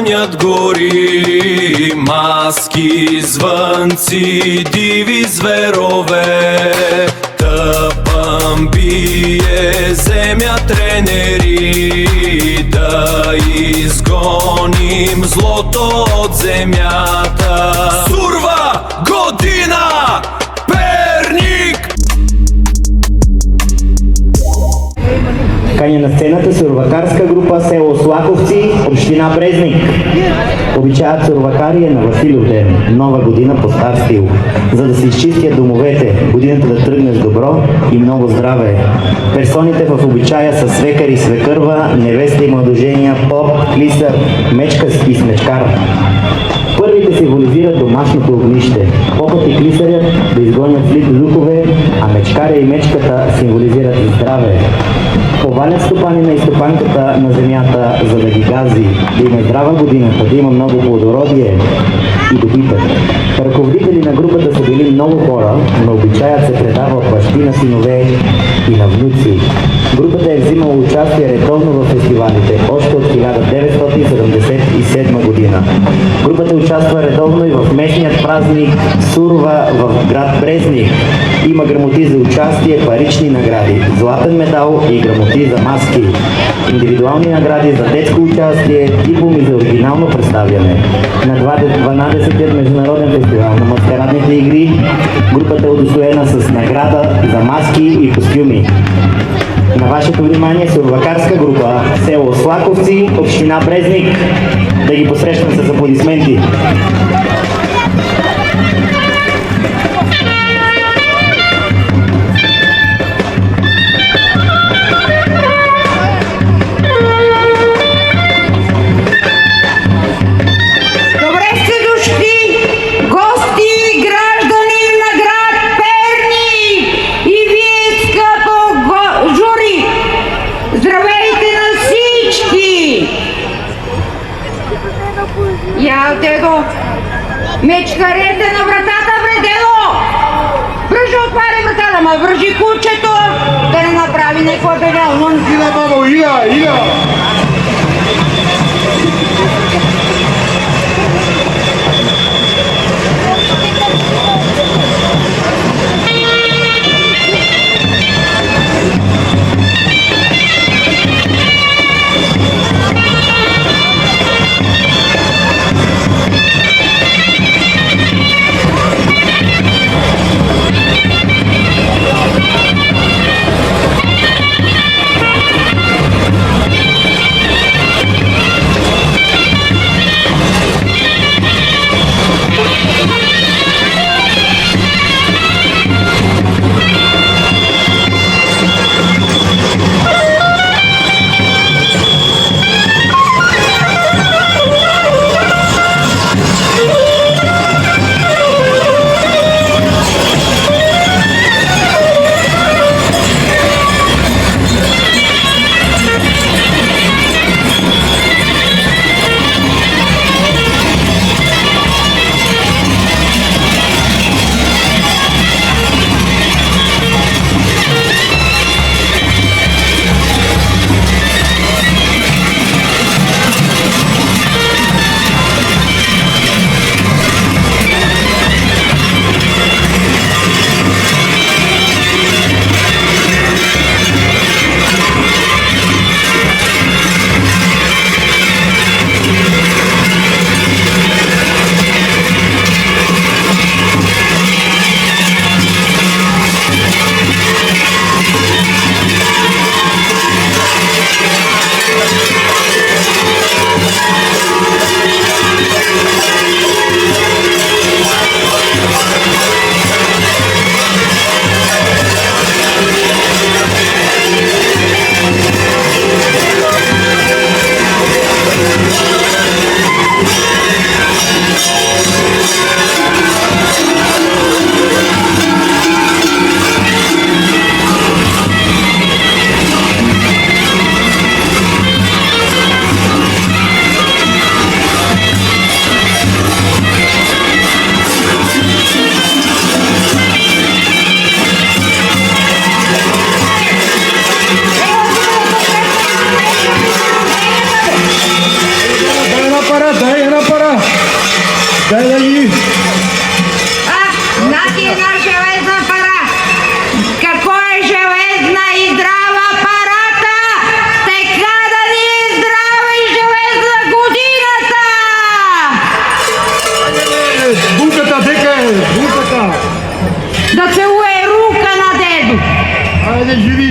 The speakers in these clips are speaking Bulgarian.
звънят гори, маски, звънци, диви зверове. Тъпъм бие земя тренери, да изгоним злото от земята. Сурва година! Каня на сцената сурвакарска група село Слаковци, община Брезник. Обичаят сурвакария на Василев ден, нова година по стар стил, за да се изчистят домовете, годината да тръгне с добро и много здраве. Персоните в обичая са свекар и свекърва, невеста и младожения, поп, клисър, мечка и смечкар. Първите символизират домашното огнище, попът и клисарят да изгонят злите духове, а мечкаря и мечката символизират здраве. Повалят стопанина и стопанката на земята, за да ги гази, да има здрава годината, да има много плодородие и добитък. Ръководители на групата са били много хора, но обичаят се предава от бащи на синове и на внуци. Групата е взимала участие редовно в фестивалите, още от 1977 година. Групата участва редовно и в местният празник Сурва в град Брезник. Има грамоти за участие, парични награди, златен медал и грамоти за маски. Индивидуални награди за детско участие, дипломи за оригинално представяне. На 12-тият международен фестивал на маскарадните игри групата е удостоена с награда за маски и костюми. На вашето внимание сурвакарска група село Слаковци, община Брезник. Да ги посрещам с аплодисменти. Мечкарете на вратата, бре, дело! Бръжи отваря вратата, ма вържи кучето, да не направи някой бедел. Ида, бабо, ида!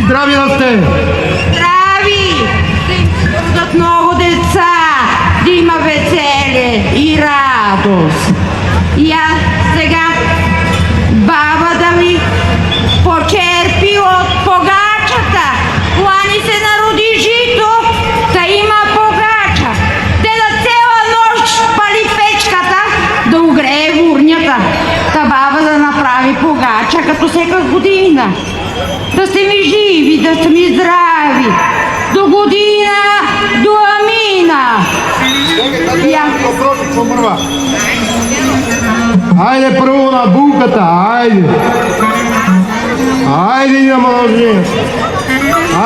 здрави да сте! Здрави! Да им се родят много деца, да има веселие и радост. И аз сега баба да ви почерпи от погачата. Лани се народи жито, да има погача. Те да цела нощ пали печката, да огрее бурнята. Та баба да направи погача, като всека година. Да сте ми живи, да сте ми здрави. До година, до амина. Я. Ajde prvo na bukata, ajde! Ajde idemo na oženje!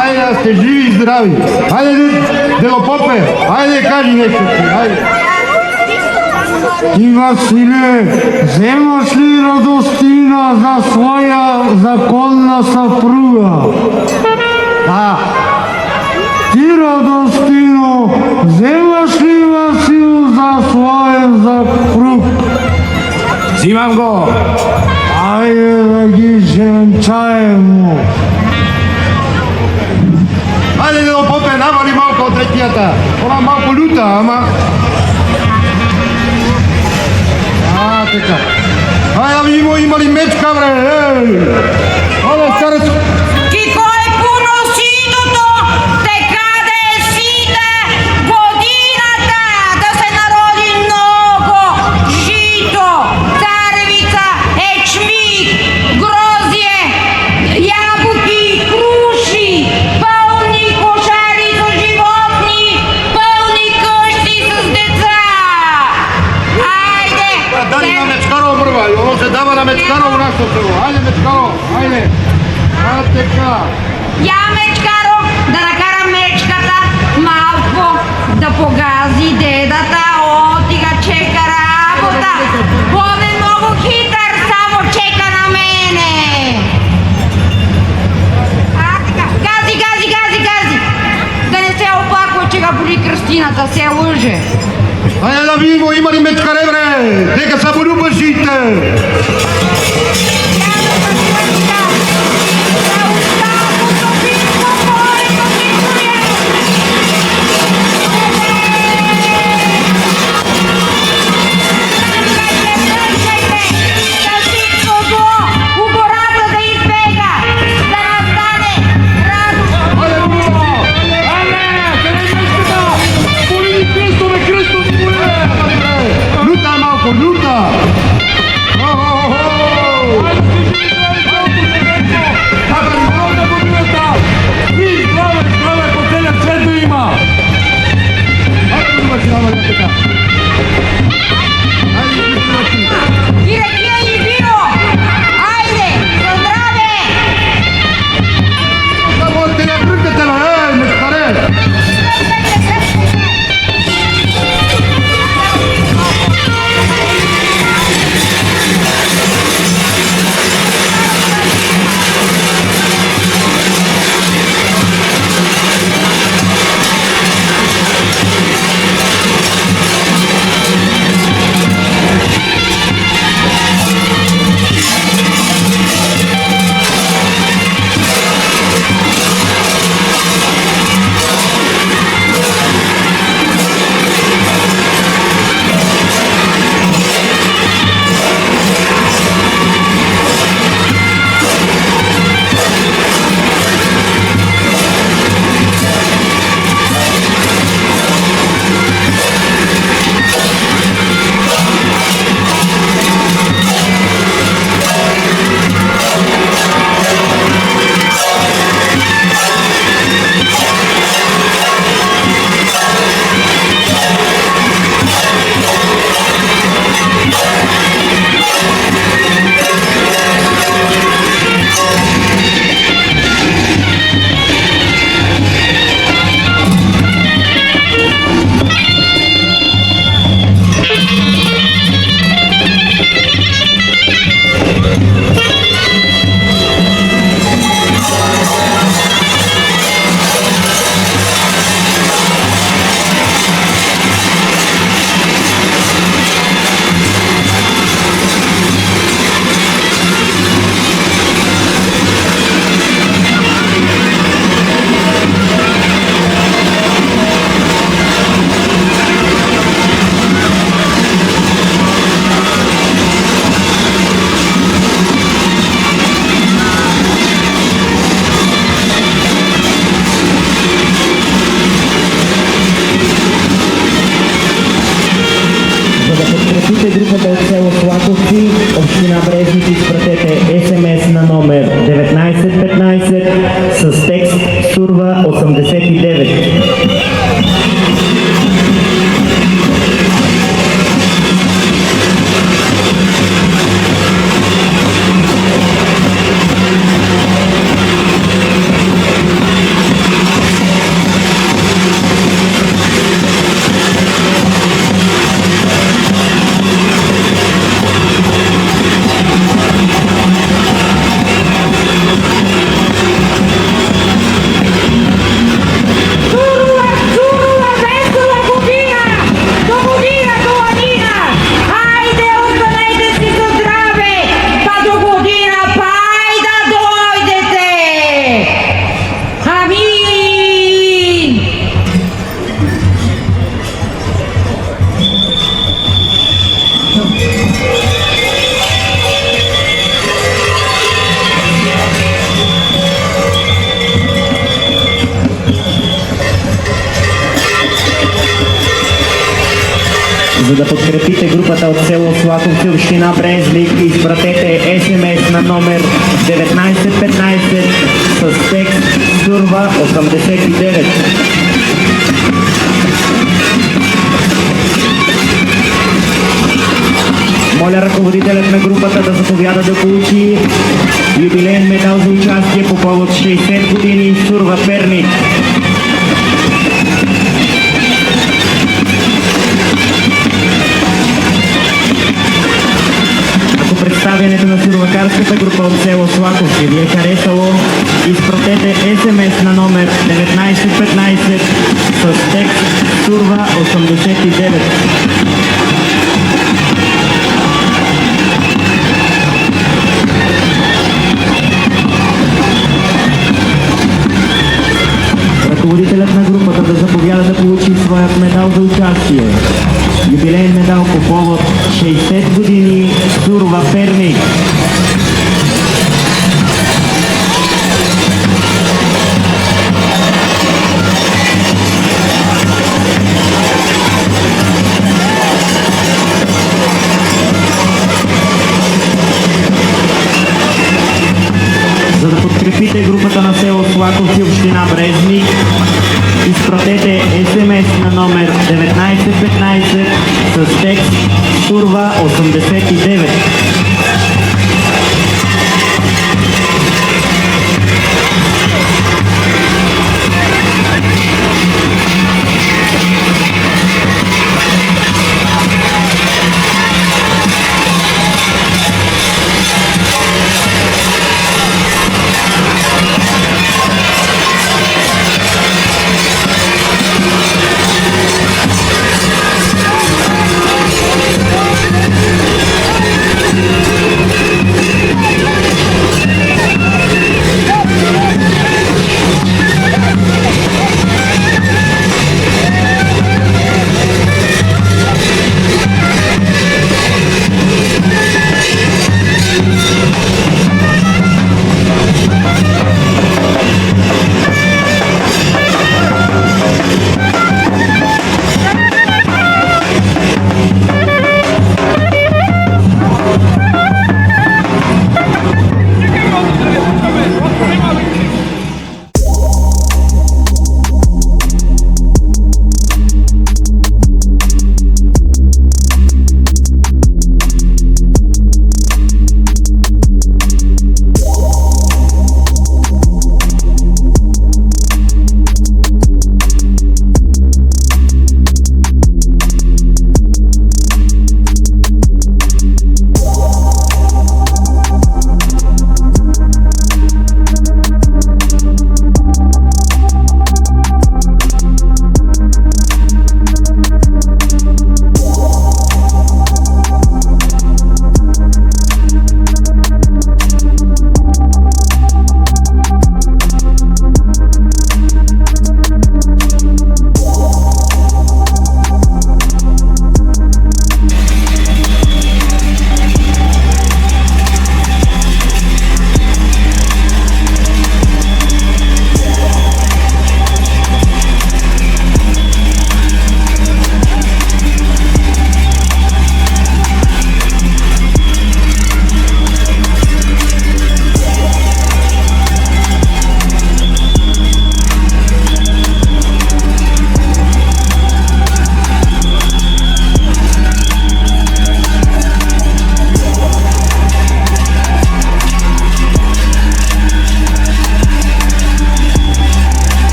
Ajde da ste živi i zdravi! Ajde Delopope, ajde kaži nešto ti, ajde! Ti Vasile, вземаш ли Радостина за своя законна съпруга? Да. Ти Радостино, вземаш ли Васил за своя съпруг? Взимам го! Айде да ги женчаемо! Айде да го попе, навали малко от третията! Она малко люта, ама... Така. Айде да видимо има ли мечка, бре! Оле, старец! Кой поноситото, така да е сита годината, да се народи много жито, царевица, ечмик, грозие, ябълки, круши, пълни кошари за животни, пълни къщи с деца. Айде! Дали на мечкаро, мърва! Оно се дава на мечкаро в нашото село! Айде, мечкаро! Айде! А така! Я мечкаро, да накара мечката малко да погази дедата, отига чека работа. Он е много хитър, само чека на мене. А така, гази. Да не се оплаква, че га боли кръстината, се лъже. Айде да видимо има ли мечкаре, бре! Дека са полюбашите! Luta! За да подкрепите групата от село Слаковци, община Брезник, изпратете СМС на номер 1915 с текст Сурва 89. Моля ръководителят на групата да заповяда да получи юбилеен медал за участие по повод 60 години Сурва Перник. Ако представянето на сурвакарската група от село Слаковци ви е харесало, изпратете СМС на номер 1915 с текст Сурва 89. Ръководителят на групата да заповяда да получи своят медал за участие. Юбилейен медал по повод 60 години Сурва Перник. За да подкрепите групата на село Слаковци, община Брезник, изпратете СМС на номер 1915 с текст Сурва 89.